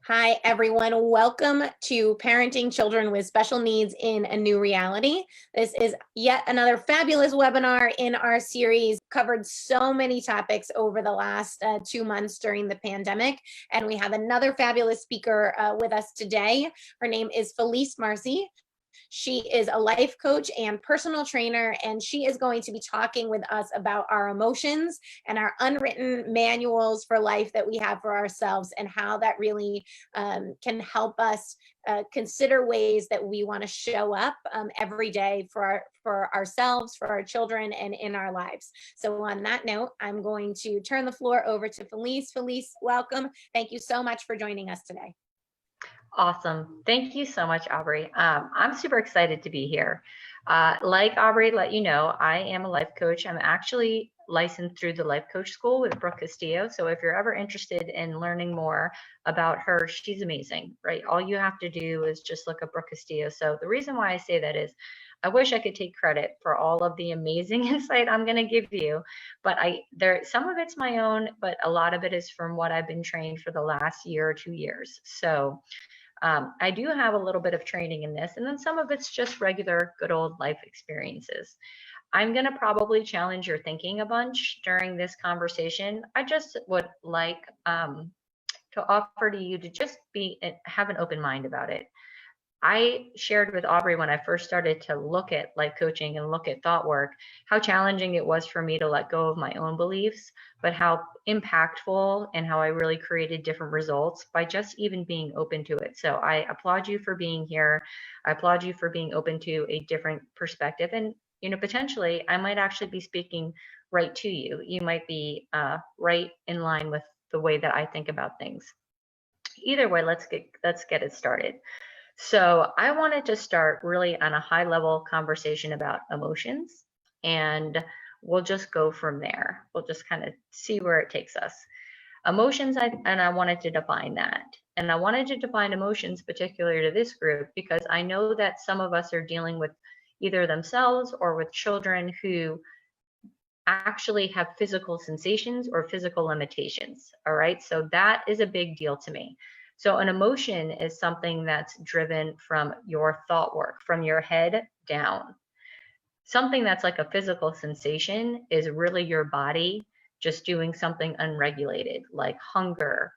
Hi, everyone. Welcome to Parenting Children with Special Needs in a New Reality. This is yet another fabulous webinar in our series. Covered so many topics over the last 2 months during the pandemic, and we have another fabulous speaker with us today. Her name is Felice Marcy. She is a life coach and personal trainer, and she is going to be talking with us about our emotions and our unwritten manuals for life that we have for ourselves, and how that really can help us consider ways that we want to show up every day for ourselves, for our children, and in our lives. So on that note, I'm going to turn the floor over to Felice. Felice, welcome. Thank you so much for joining us today. Awesome. Thank you so much, Aubrey. I'm super excited to be here. Like Aubrey let you know, I am a life coach. I'm actually licensed through the Life Coach School with Brooke Castillo. So if you're ever interested in learning more about her, she's amazing, right? All you have to do is just look up Brooke Castillo. So the reason why I say that is I wish I could take credit for all of the amazing insight I'm going to give you, but some of it's my own, but a lot of it is from what I've been trained for the last year or 2 years. So I do have a little bit of training in this, and then some of it's just regular good old life experiences. I'm going to probably challenge your thinking a bunch during this conversation. I just would like to offer to you to just have an open mind about it. I shared with Aubrey when I first started to look at life coaching and look at thought work, how challenging it was for me to let go of my own beliefs, but how impactful and how I really created different results by just even being open to it. So I applaud you for being here. I applaud you for being open to a different perspective. And, potentially I might actually be speaking right to you. You might be right in line with the way that I think about things. Either way, let's get it started. So I wanted to start really on a high level conversation about emotions, and we'll just go from there. We'll just kind of see where it takes us. Emotions, I wanted to define that. And I wanted to define emotions particular to this group because I know that some of us are dealing with either themselves or with children who actually have physical sensations or physical limitations. All right, so that is a big deal to me. So an emotion is something that's driven from your thought work, from your head down. Something that's like a physical sensation is really your body just doing something unregulated, like hunger,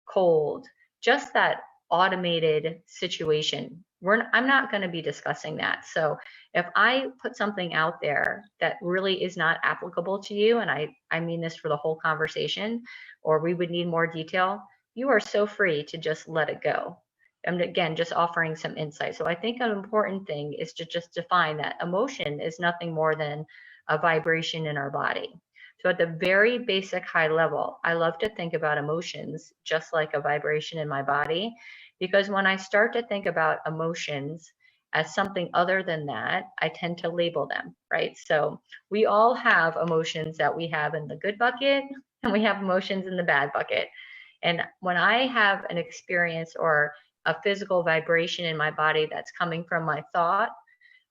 cold, just that automated situation. I'm not going to be discussing that. So if I put something out there that really is not applicable to you, and I mean this for the whole conversation, or we would need more detail, you are so free to just let it go. And again, just offering some insight. So I think an important thing is to just define that emotion is nothing more than a vibration in our body. So at the very basic high level, I love to think about emotions just like a vibration in my body, because when I start to think about emotions as something other than that, I tend to label them, right? So we all have emotions that we have in the good bucket, and we have emotions in the bad bucket. And when I have an experience or a physical vibration in my body that's coming from my thought,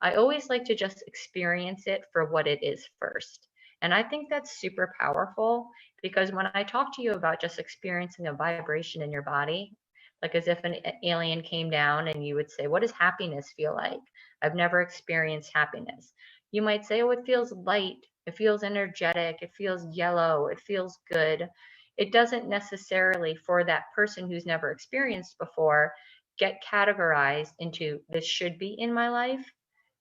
I always like to just experience it for what it is first. And I think that's super powerful, because when I talk to you about just experiencing a vibration in your body, like as if an alien came down and you would say, what does happiness feel like? I've never experienced happiness. You might say, oh, it feels light. It feels energetic. It feels yellow. It feels good. It doesn't necessarily, for that person who's never experienced before, get categorized into this should be in my life,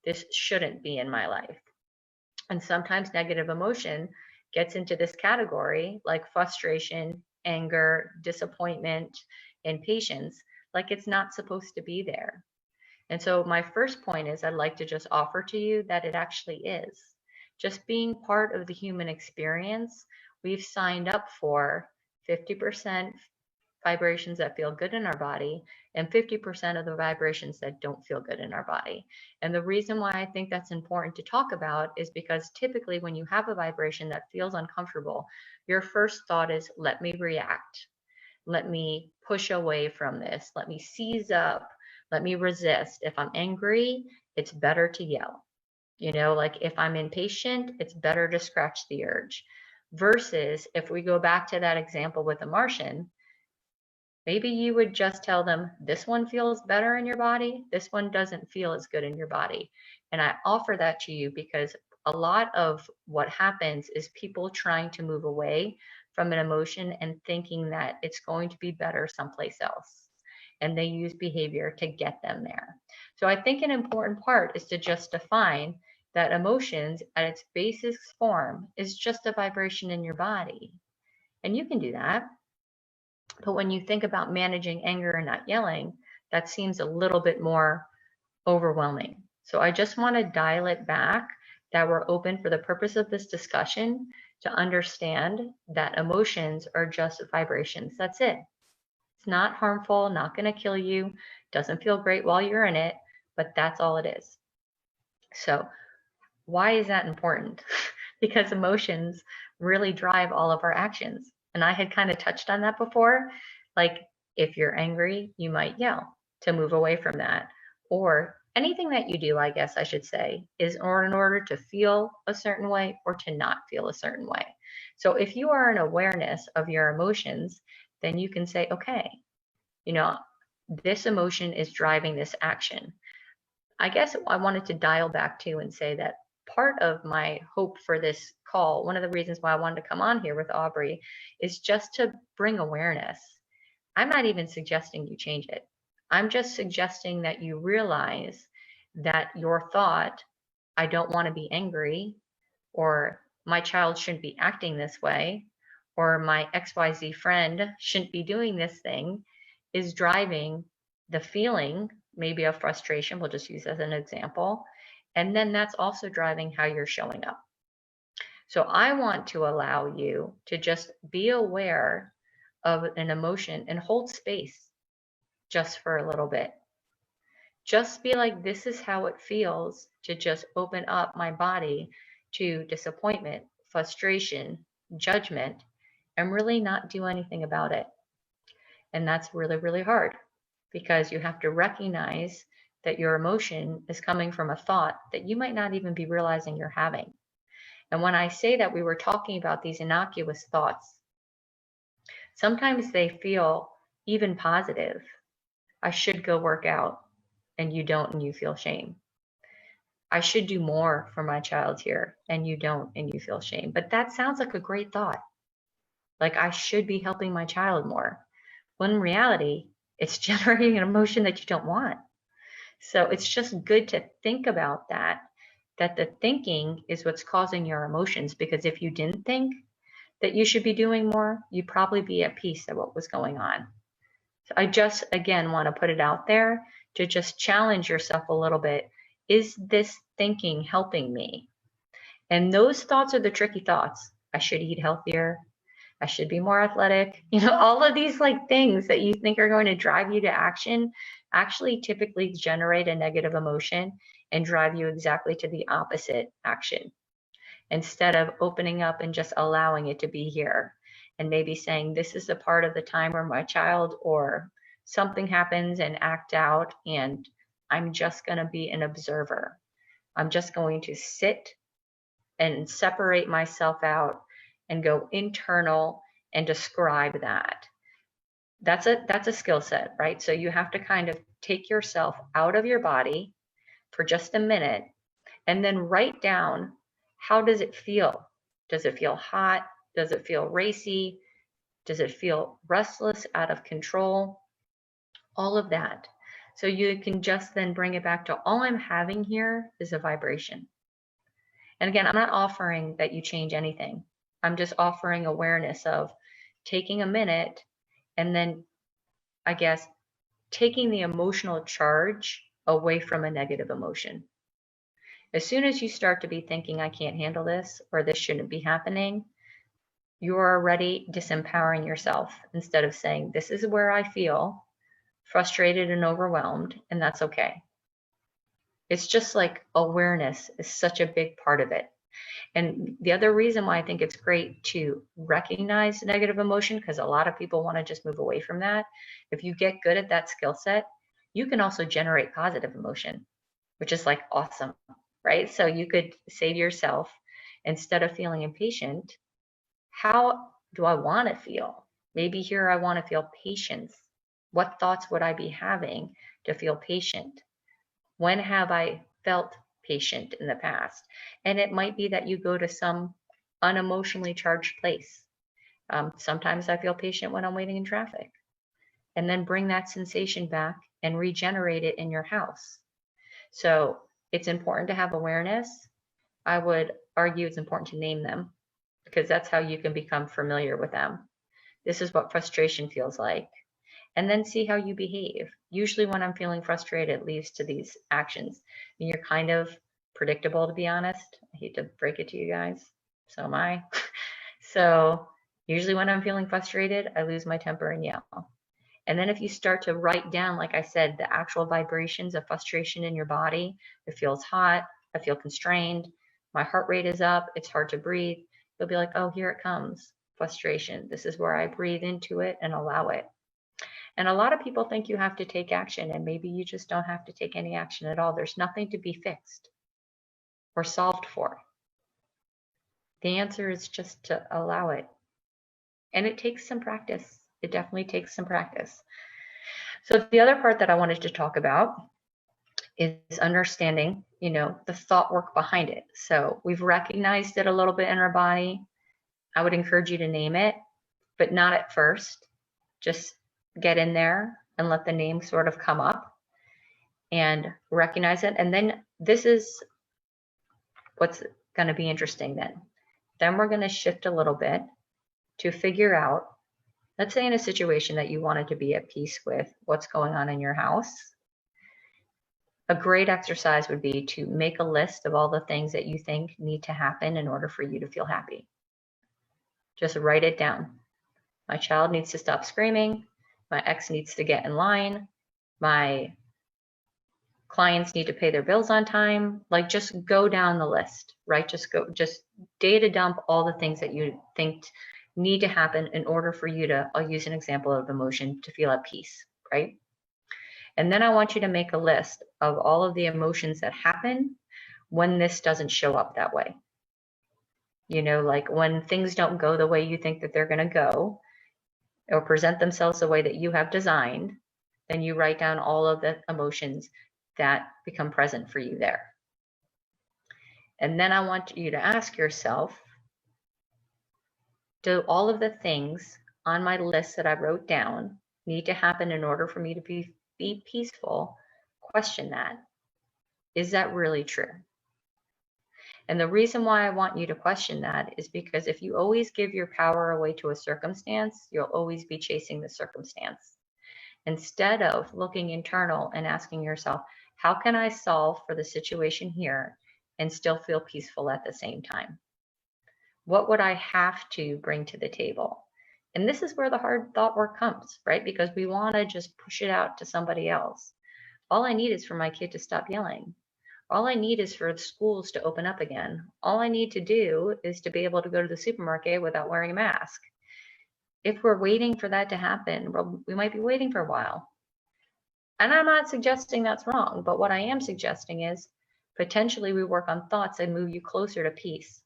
this shouldn't be in my life. And sometimes negative emotion gets into this category, like frustration, anger, disappointment, impatience, like it's not supposed to be there. And so my first point is I'd like to just offer to you that it actually is. Just being part of the human experience, we've signed up for 50% vibrations that feel good in our body and 50% of the vibrations that don't feel good in our body. And the reason why I think that's important to talk about is because typically when you have a vibration that feels uncomfortable, your first thought is, let me react. Let me push away from this. Let me seize up. Let me resist. If I'm angry, it's better to yell. Like if I'm impatient, it's better to scratch the urge. Versus if we go back to that example with the Martian, Maybe you would just tell them, this one feels better in your body, this one doesn't feel as good in your body. And I offer that to you because a lot of what happens is people trying to move away from an emotion and thinking that it's going to be better someplace else. And they use behavior to get them there. So I think an important part is to just define that emotions at its basic form is just a vibration in your body. And you can do that. But when you think about managing anger and not yelling, that seems a little bit more overwhelming. So I just want to dial it back, that we're open for the purpose of this discussion to understand that emotions are just vibrations. That's it. It's not harmful, not going to kill you, doesn't feel great while you're in it, but that's all it is. So why is that important? Because emotions really drive all of our actions. And I had kind of touched on that before. Like if you're angry, you might yell to move away from that. Or anything that you do, I guess I should say, is in order to feel a certain way or to not feel a certain way. So if you are in awareness of your emotions, then you can say, okay, you know, this emotion is driving this action. I guess I wanted to dial back to and say that part of my hope for this call, one of the reasons why I wanted to come on here with Aubrey, is just to bring awareness. I'm not even suggesting you change it. I'm just suggesting that you realize that your thought, I don't want to be angry, or my child shouldn't be acting this way, or my XYZ friend shouldn't be doing this thing, is driving the feeling, maybe of frustration, we'll just use as an example. And then that's also driving how you're showing up. So I want to allow you to just be aware of an emotion and hold space just for a little bit. Just be like, this is how it feels to just open up my body to disappointment, frustration, judgment, and really not do anything about it. And that's really, really hard because you have to recognize that your emotion is coming from a thought that you might not even be realizing you're having. And when I say that, we were talking about these innocuous thoughts. Sometimes they feel even positive. I should go work out, and you don't, and you feel shame. I should do more for my child here, and you don't, and you feel shame. But that sounds like a great thought. Like I should be helping my child more. When in reality, it's generating an emotion that you don't want. So it's just good to think about that the thinking is what's causing your emotions. Because if you didn't think that you should be doing more, you'd probably be at peace at what was going on. So I just, again, want to put it out there to just challenge yourself a little bit. Is this thinking helping me? And those thoughts are the tricky thoughts. I should eat healthier. I should be more athletic. You know, all of these like things that you think are going to drive you to action actually typically generate a negative emotion and drive you exactly to the opposite action. Instead of opening up and just allowing it to be here and maybe saying, this is a part of the time where my child or something happens and act out, and I'm just going to be an observer. I'm just going to sit and separate myself out and go internal and describe that. That's a skill set, right? So you have to kind of take yourself out of your body for just a minute and then write down, how does it feel? Does it feel hot? Does it feel racy? Does it feel restless, out of control? All of that. So you can just then bring it back to, all I'm having here is a vibration. And again, I'm not offering that you change anything. I'm just offering awareness of taking a minute and then, I guess, taking the emotional charge away from a negative emotion. As soon as you start to be thinking, I can't handle this, or this shouldn't be happening, you're already disempowering yourself instead of saying, this is where I feel frustrated and overwhelmed, and that's okay. It's just like awareness is such a big part of it. And the other reason why I think it's great to recognize negative emotion, because a lot of people want to just move away from that. If you get good at that skill set, you can also generate positive emotion, which is like awesome, right? So you could say to yourself, instead of feeling impatient, how do I want to feel? Maybe here I want to feel patience What thoughts would I be having to feel patient? When have I felt patient in the past? And it might be that you go to some unemotionally charged place. Sometimes I feel patient when I'm waiting in traffic. And then bring that sensation back and regenerate it in your house. So it's important to have awareness. I would argue it's important to name them, because that's how you can become familiar with them. This is what frustration feels like. And then see how you behave. Usually when I'm feeling frustrated, it leads to these actions. And you're kind of predictable, to be honest. I hate to break it to you guys. So am I. So usually when I'm feeling frustrated, I lose my temper and yell. And then if you start to write down, like I said, the actual vibrations of frustration in your body, it feels hot, I feel constrained, my heart rate is up, it's hard to breathe. You'll be like, oh, here it comes, frustration. This is where I breathe into it and allow it. And a lot of people think you have to take action, and maybe you just don't have to take any action at all. There's nothing to be fixed or solved for. The answer is just to allow it. And it takes some practice. It definitely takes some practice. So the other part that I wanted to talk about is understanding, the thought work behind it. So we've recognized it a little bit in our body. I would encourage you to name it, but not at first. Just get in there and let the name sort of come up and recognize it. And then this is what's going to be interesting then. Then we're going to shift a little bit to figure out, let's say in a situation that you wanted to be at peace with what's going on in your house. A great exercise would be to make a list of all the things that you think need to happen in order for you to feel happy. Just write it down. My child needs to stop screaming. My ex needs to get in line. My clients need to pay their bills on time. Like, just go down the list, right? Just data dump all the things that you think need to happen in order for you to, I'll use an example of emotion, to feel at peace, right? And then I want you to make a list of all of the emotions that happen when this doesn't show up that way. Like when things don't go the way you think that they're going to go, or present themselves the way that you have designed, then you write down all of the emotions that become present for you there. And then I want you to ask yourself, do all of the things on my list that I wrote down need to happen in order for me to be peaceful? Question that. Is that really true? And the reason why I want you to question that is because if you always give your power away to a circumstance, you'll always be chasing the circumstance. Instead of looking internal and asking yourself, how can I solve for the situation here and still feel peaceful at the same time? What would I have to bring to the table? And this is where the hard thought work comes, right? Because we want to just push it out to somebody else. All I need is for my kid to stop yelling. All I need is for the schools to open up again. All I need to do is to be able to go to the supermarket without wearing a mask. If we're waiting for that to happen, well, we might be waiting for a while. And I'm not suggesting that's wrong, but what I am suggesting is potentially we work on thoughts that move you closer to peace.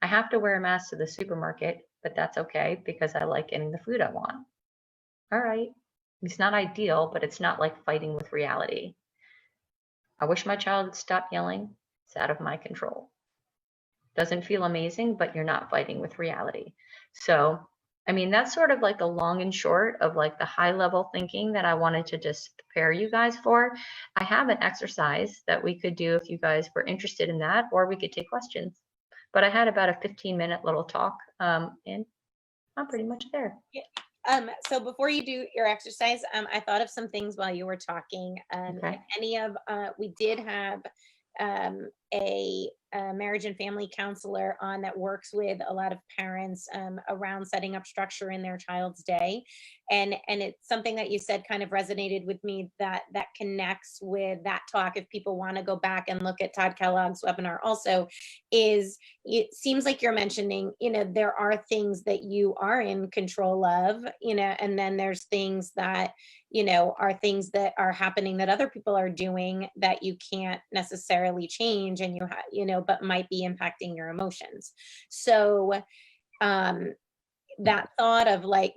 I have to wear a mask to the supermarket, but that's okay because I like getting the food I want. All right. It's not ideal, but it's not like fighting with reality. I wish my child would stop yelling. It's out of my control. Doesn't feel amazing, but you're not fighting with reality. So, that's sort of like the long and short of like the high level thinking that I wanted to just prepare you guys for. I have an exercise that we could do if you guys were interested in that, or we could take questions. But I had about a 15-minute little talk, and I'm pretty much there. Yeah. So before you do your exercise, I thought of some things while you were talking. Okay. We did have a marriage and family counselor on that works with a lot of parents around setting up structure in their child's day, and it's something that you said kind of resonated with me, that connects with that talk. If people want to go back and look at Todd Kellogg's webinar also, is it seems like you're mentioning, there are things that you are in control of, and then there's things that are things that are happening that other people are doing that you can't necessarily change, and but might be impacting your emotions. So that thought of like,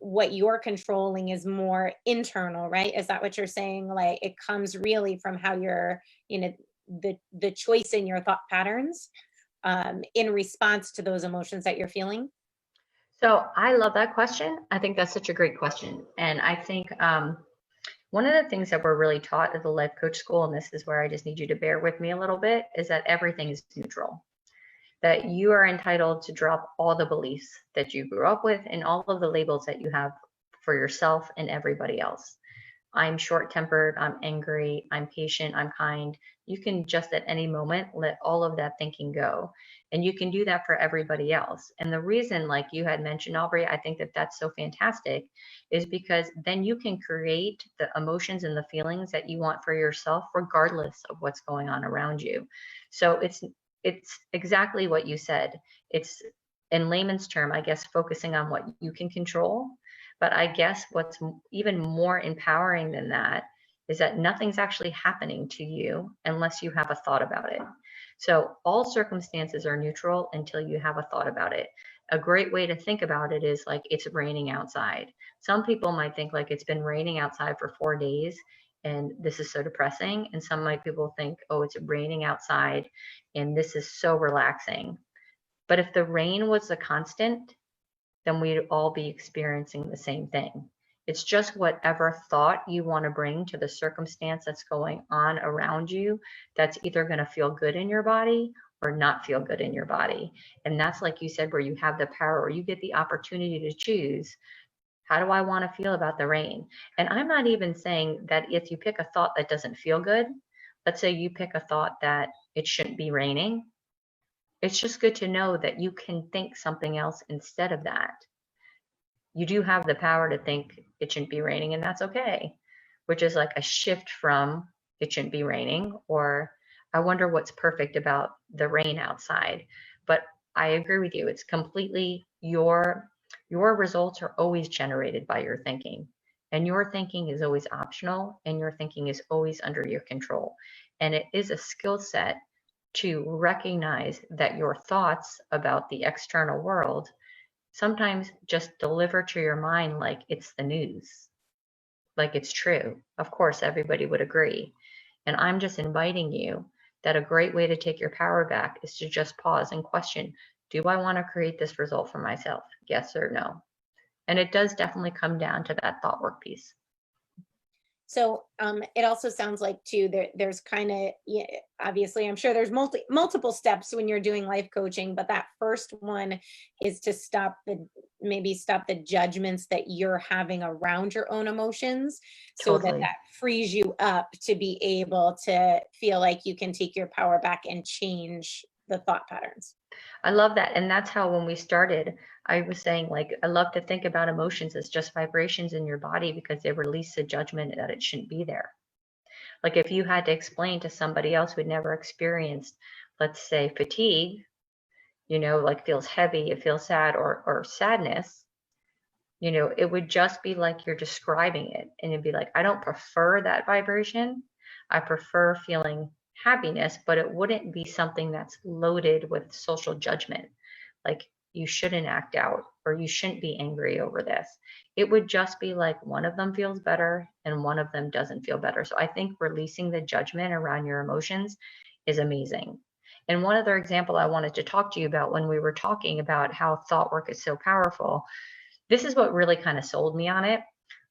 what you're controlling is more internal, right? Is that what you're saying? Like it comes really from how you're, the choice in your thought patterns in response to those emotions that you're feeling? So I love that question. I think that's such a great question. And I think one of the things that we're really taught at the life coach school, and this is where I just need you to bear with me a little bit, is that everything is neutral. That you are entitled to drop all the beliefs that you grew up with and all of the labels that you have for yourself and everybody else. I'm short-tempered, I'm angry, I'm patient, I'm kind. You can just at any moment let all of that thinking go. And you can do that for everybody else. And the reason, like you had mentioned, Aubrey, I think that that's so fantastic is because then you can create the emotions and the feelings that you want for yourself, regardless of what's going on around you. So it's exactly what you said. It's in layman's term, I guess, focusing on what you can control. But I guess what's even more empowering than that is that nothing's actually happening to you unless you have a thought about it. So all circumstances are neutral until you have a thought about it. A great way to think about it is like it's raining outside. Some people might think like it's been raining outside for 4 days and this is so depressing. And some people think, oh, it's raining outside and this is so relaxing. But if the rain was a constant, then we'd all be experiencing the same thing. It's just whatever thought you want to bring to the circumstance that's going on around you that's either going to feel good in your body or not feel good in your body. And that's like you said, where you have the power or you get the opportunity to choose, how do I want to feel about the rain? And I'm not even saying that if you pick a thought that doesn't feel good, let's say you pick a thought that it shouldn't be raining, it's just good to know that you can think something else instead of that. You do have the power to think it shouldn't be raining and that's okay, which is like a shift from it shouldn't be raining or I wonder what's perfect about the rain outside. But I agree with you. It's completely your results are always generated by your thinking. And your thinking is always optional and your thinking is always under your control. And it is a skill set to recognize that your thoughts about the external world sometimes just deliver to your mind like it's the news, like it's true. Of course, everybody would agree. And I'm just inviting you that a great way to take your power back is to just pause and question, do I want to create this result for myself? Yes or no? And it does definitely come down to that thought work piece. So it also sounds like too, there's kind of, yeah, obviously, I'm sure there's multiple steps when you're doing life coaching, but that first one is to maybe stop the judgments that you're having around your own emotions, so that Totally. that frees you up to be able to feel like you can take your power back and change the thought patterns. I love that. And that's how when we started, I was saying, like, I love to think about emotions as just vibrations in your body because they release a judgment that it shouldn't be there. Like if you had to explain to somebody else who'd never experienced, let's say, fatigue, like feels heavy, it feels sad or sadness, it would just be like you're describing it. And it'd be like, I don't prefer that vibration. I prefer feeling happiness, but it wouldn't be something that's loaded with social judgment. Like you shouldn't act out or you shouldn't be angry over this. It would just be like one of them feels better and one of them doesn't feel better. So I think releasing the judgment around your emotions is amazing. And one other example I wanted to talk to you about when we were talking about how thought work is so powerful, this is what really kind of sold me on it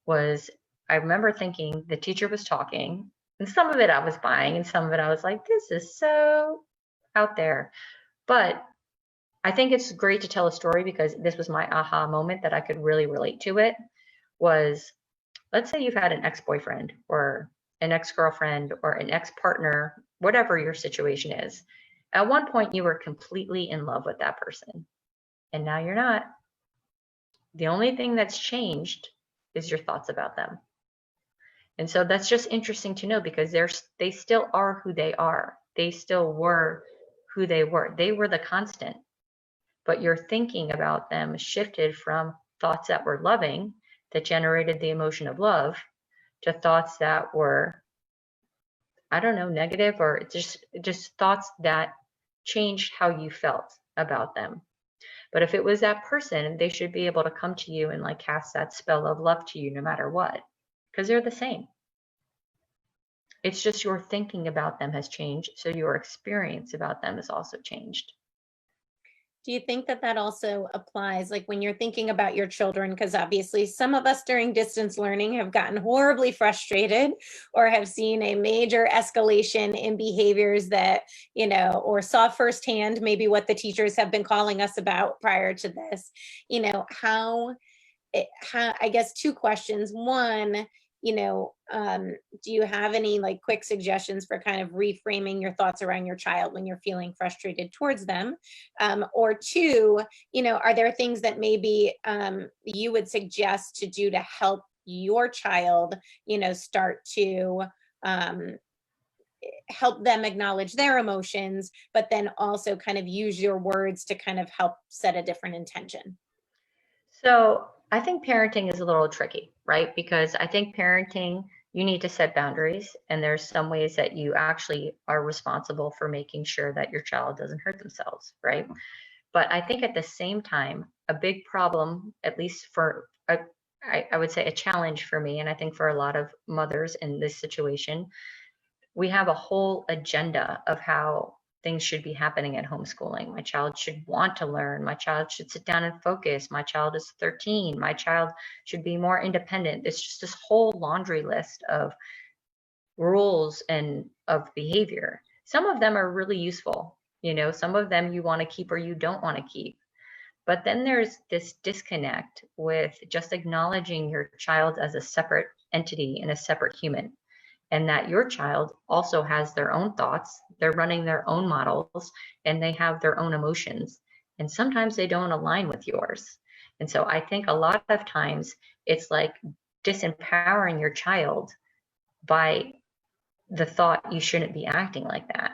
was I remember thinking the teacher was talking and some of it I was buying and some of it I was like, this is so out there. But I think it's great to tell a story because this was my aha moment that I could really relate to it was, let's say you've had an ex-boyfriend or an ex-girlfriend or an ex-partner, whatever your situation is. At one point you were completely in love with that person and now you're not. The only thing that's changed is your thoughts about them. And so that's just interesting to know because they still are who they are. They still were who they were. They were the constant. But your thinking about them shifted from thoughts that were loving, that generated the emotion of love, to thoughts that were, I don't know, negative or just thoughts that changed how you felt about them. But if it was that person, they should be able to come to you and like cast that spell of love to you no matter what, because they're the same. It's just your thinking about them has changed, so your experience about them has also changed. Do you think that that also applies, like when you're thinking about your children? Because obviously, some of us during distance learning have gotten horribly frustrated or have seen a major escalation in behaviors that, or saw firsthand maybe what the teachers have been calling us about prior to this. I guess two questions. One, do you have any like quick suggestions for kind of reframing your thoughts around your child when you're feeling frustrated towards them? Or two, are there things that maybe you would suggest to do to help your child, start to help them acknowledge their emotions, but then also kind of use your words to kind of help set a different intention? So I think parenting is a little tricky, right? Because I think parenting, you need to set boundaries, and there's some ways that you actually are responsible for making sure that your child doesn't hurt themselves, right? But I think at the same time, a big problem, at least for I would say a challenge for me, and I think for a lot of mothers in this situation, we have a whole agenda of how things should be happening at homeschooling. My child should want to learn. My child should sit down and focus. My child is 13. My child should be more independent. It's just this whole laundry list of rules and of behavior. Some of them are really useful. Some of them you want to keep or you don't want to keep. But then there's this disconnect with just acknowledging your child as a separate entity and a separate human, and that your child also has their own thoughts, they're running their own models, and they have their own emotions. And sometimes they don't align with yours. And so I think a lot of times it's like disempowering your child by the thought you shouldn't be acting like that.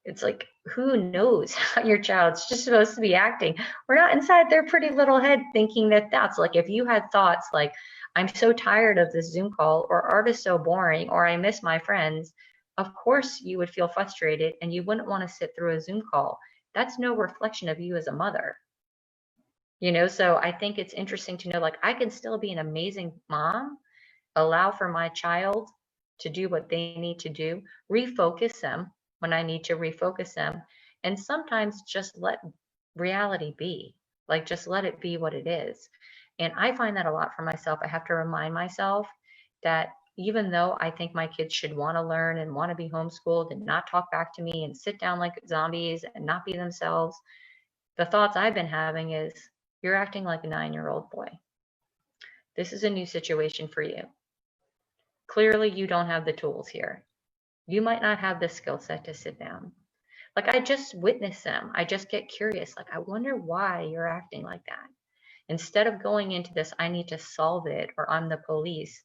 It's like, who knows how your child's just supposed to be acting? We're not inside their pretty little head thinking that that's like, if you had thoughts like, I'm so tired of this Zoom call, or art is so boring, or I miss my friends, of course you would feel frustrated and you wouldn't want to sit through a Zoom call. That's no reflection of you as a mother. So I think it's interesting to know, like, I can still be an amazing mom, allow for my child to do what they need to do, refocus them when I need to refocus them, and sometimes just let reality be. Like, just let it be what it is. And I find that a lot for myself. I have to remind myself that even though I think my kids should want to learn and want to be homeschooled and not talk back to me and sit down like zombies and not be themselves, the thoughts I've been having is, you're acting like a 9-year-old boy. This is a new situation for you. Clearly, you don't have the tools here. You might not have the skill set to sit down. Like, I just witness them. I just get curious. Like, I wonder why you're acting like that. Instead of going into this, I need to solve it, or I'm the police,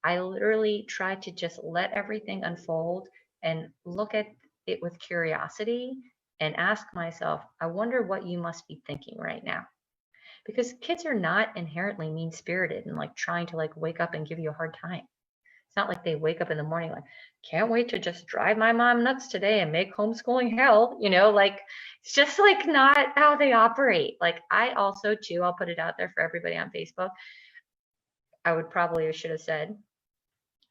I literally try to just let everything unfold and look at it with curiosity and ask myself, I wonder what you must be thinking right now. Because kids are not inherently mean-spirited and like trying to like wake up and give you a hard time. It's not like they wake up in the morning like, can't wait to just drive my mom nuts today and make homeschooling hell. Like, it's just like not how they operate. Like, I also too, I'll put it out there for everybody on Facebook. I would probably, or should have said,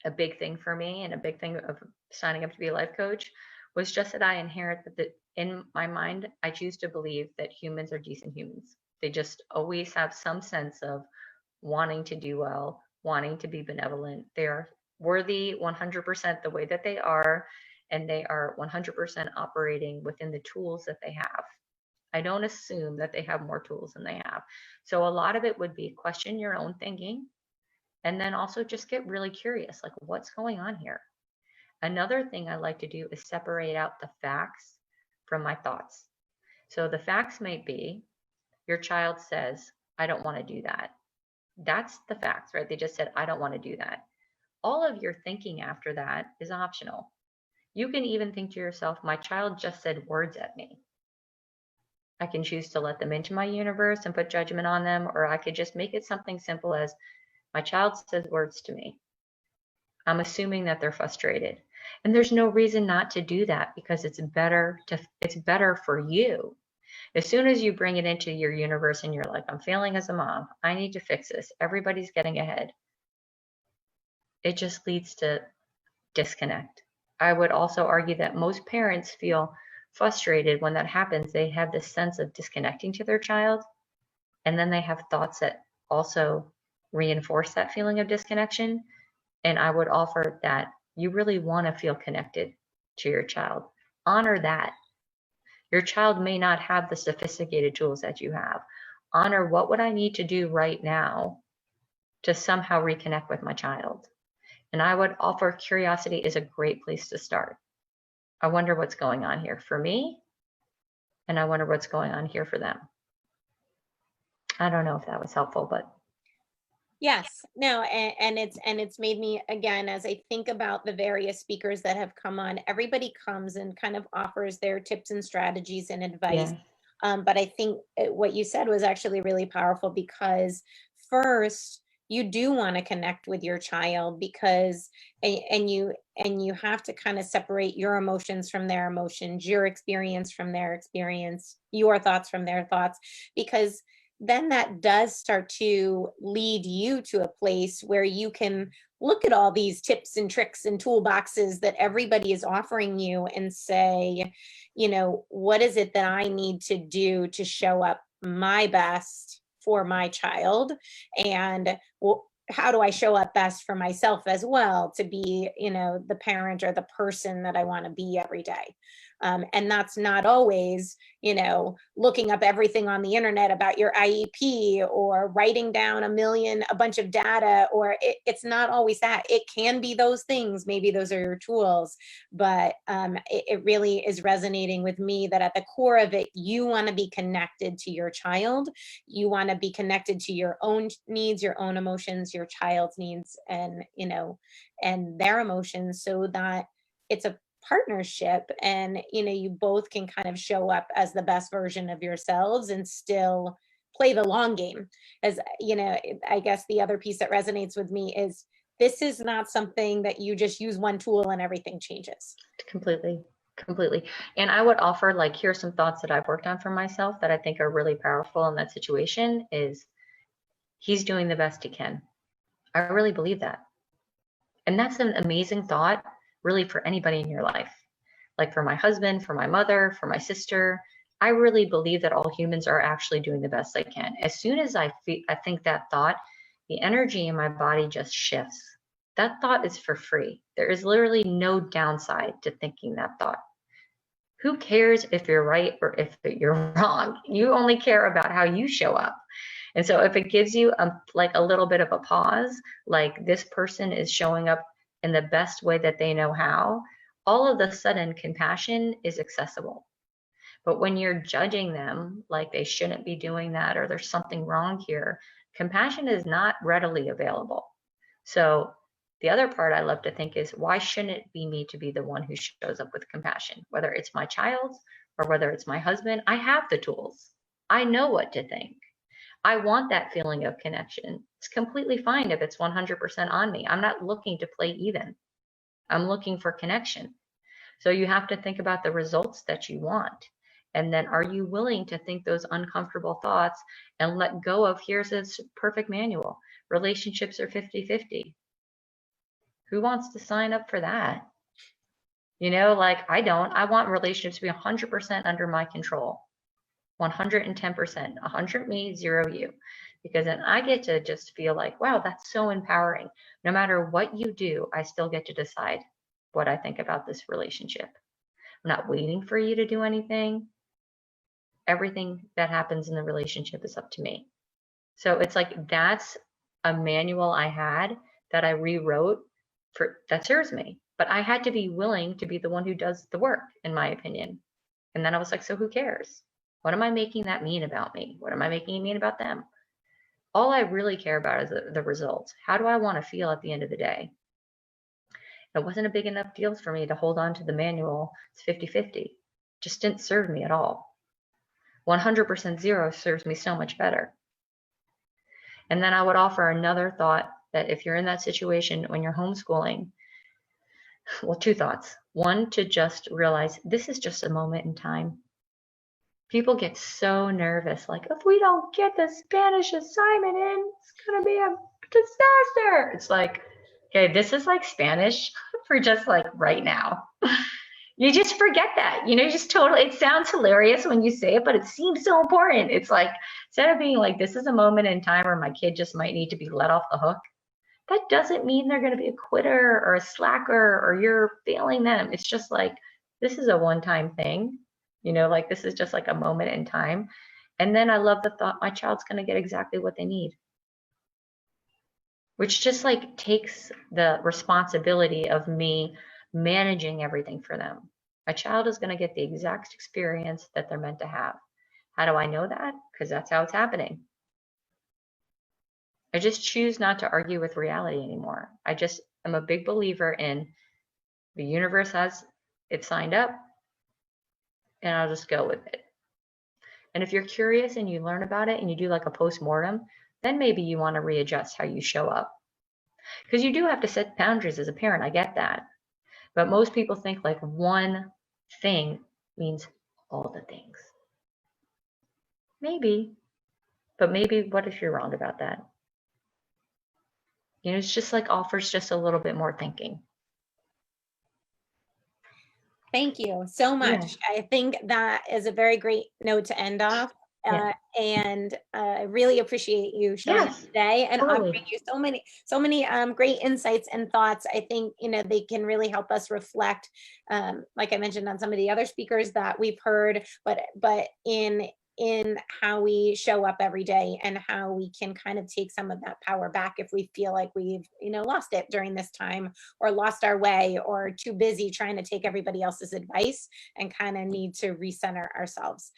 a big thing for me and a big thing of signing up to be a life coach was just that I inherit that in my mind, I choose to believe that humans are decent humans. They just always have some sense of wanting to do well, wanting to be benevolent. They are worthy 100% the way that they are, and they are 100% operating within the tools that they have. I don't assume that they have more tools than they have. So a lot of it would be question your own thinking, and then also just get really curious, like, what's going on here? Another thing I like to do is separate out the facts from my thoughts. So the facts might be, your child says, I don't want to do that. That's the facts, right? They just said, I don't want to do that. All of your thinking after that is optional. You can even think to yourself, my child just said words at me. I can choose to let them into my universe and put judgment on them, or I could just make it something simple as, my child says words to me. I'm assuming that they're frustrated. And there's no reason not to do that, because it's better for you. As soon as you bring it into your universe and you're like, I'm failing as a mom, I need to fix this, everybody's getting ahead, it just leads to disconnect. I would also argue that most parents feel frustrated when that happens. They have this sense of disconnecting to their child, and then they have thoughts that also reinforce that feeling of disconnection. And I would offer that you really want to feel connected to your child. Honor that. Your child may not have the sophisticated tools that you have. Honor, what would I need to do right now to somehow reconnect with my child? And I would offer curiosity is a great place to start. I wonder what's going on here for me, and I wonder what's going on here for them. I don't know if that was helpful, but yes, no, and it's made me, again, as I think about the various speakers that have come on, everybody comes and kind of offers their tips and strategies and advice. yeah, But I think what you said was actually really powerful, because first you do want to connect with your child, because and you have to kind of separate your emotions from their emotions, your experience from their experience, your thoughts from their thoughts, because then that does start to lead you to a place where you can look at all these tips and tricks and toolboxes that everybody is offering you and say, what is it that I need to do to show up my best for my child? And how do I show up best for myself as well, to be, the parent or the person that I want to be every day? And that's not always, looking up everything on the internet about your IEP, or writing down a bunch of data, or it's not always that. It can be those things. Maybe those are your tools, but it really is resonating with me that at the core of it, you want to be connected to your child. You want to be connected to your own needs, your own emotions, your child's needs, and, and their emotions, so that it's a partnership, and you both can kind of show up as the best version of yourselves and still play the long game. As I guess the other piece that resonates with me is, this is not something that you just use one tool and everything changes. completely. Completely. And I would offer, like, here's some thoughts that I've worked on for myself that I think are really powerful in that situation is, he's doing the best he can. I really believe that. And that's an amazing thought, really, for anybody in your life. Like for my husband, for my mother, for my sister, I really believe that all humans are actually doing the best they can. As soon as I think that thought, the energy in my body just shifts. That thought is for free. There is literally no downside to thinking that thought. Who cares if you're right or if you're wrong? You only care about how you show up. And so if it gives you like a little bit of a pause, like this person is showing up in the best way that they know how, all of a sudden compassion is accessible. But when you're judging them like they shouldn't be doing that, or there's something wrong here, compassion is not readily available. So the other part I love to think is, why shouldn't it be me to be the one who shows up with compassion? Whether it's my child or whether it's my husband, I have the tools. I know what to think. I want that feeling of connection. It's completely fine if it's 100% on me. I'm not looking to play even. I'm looking for connection. So you have to think about the results that you want. And then, are you willing to think those uncomfortable thoughts and let go of, here's this perfect manual, relationships are 50-50. Who wants to sign up for that? Like, I don't. I want relationships to be 100% under my control. 110%, 100 me, 0 you. Because then I get to just feel like, wow, that's so empowering. No matter what you do, I still get to decide what I think about this relationship. I'm not waiting for you to do anything. Everything that happens in the relationship is up to me. So it's like, that's a manual I had that I rewrote that serves me. But I had to be willing to be the one who does the work, in my opinion. And then I was like, so who cares? What am I making that mean about me? What am I making it mean about them? All I really care about is the results. How do I want to feel at the end of the day? It wasn't a big enough deal for me to hold on to the manual. It's 50-50. Just didn't serve me at all. 100% 0 serves me so much better. And then I would offer another thought, that if you're in that situation when you're homeschooling, well, 2 thoughts. One, to just realize this is just a moment in time. People get so nervous, like, if we don't get the Spanish assignment in, it's gonna be a disaster. It's like, okay, this is like Spanish for just like right now. You just forget that, you know, just totally, it sounds hilarious when you say it, but it seems so important. It's like, instead of being like, this is a moment in time where my kid just might need to be let off the hook, that doesn't mean they're going to be a quitter or a slacker or you're failing them. It's just like, this is a one-time thing, you know, like this is just like a moment in time. And then I love the thought my child's going to get exactly what they need, which just like takes the responsibility of me managing everything for them. A child is going to get the exact experience that they're meant to have. How do I know that? Because that's how it's happening. I just choose not to argue with reality anymore. I just am a big believer in the universe has it signed up, and I'll just go with it. And if you're curious and you learn about it and you do like a post-mortem, then maybe you want to readjust how you show up. Because you do have to set boundaries as a parent, I get that. But most people think like one thing means all the things. Maybe, but maybe what if you're wrong about that? You know, it's just like offers just a little bit more thinking. Thank you so much. Yeah. I think that is a very great note to end off. And I really appreciate you showing up today and offering you so many great insights and thoughts. I think, you know, they can really help us reflect, like I mentioned on some of the other speakers that we've heard, but in how we show up every day and how we can kind of take some of that power back if we feel like we've, you know, lost it during this time or lost our way or too busy trying to take everybody else's advice and kind of need to recenter ourselves.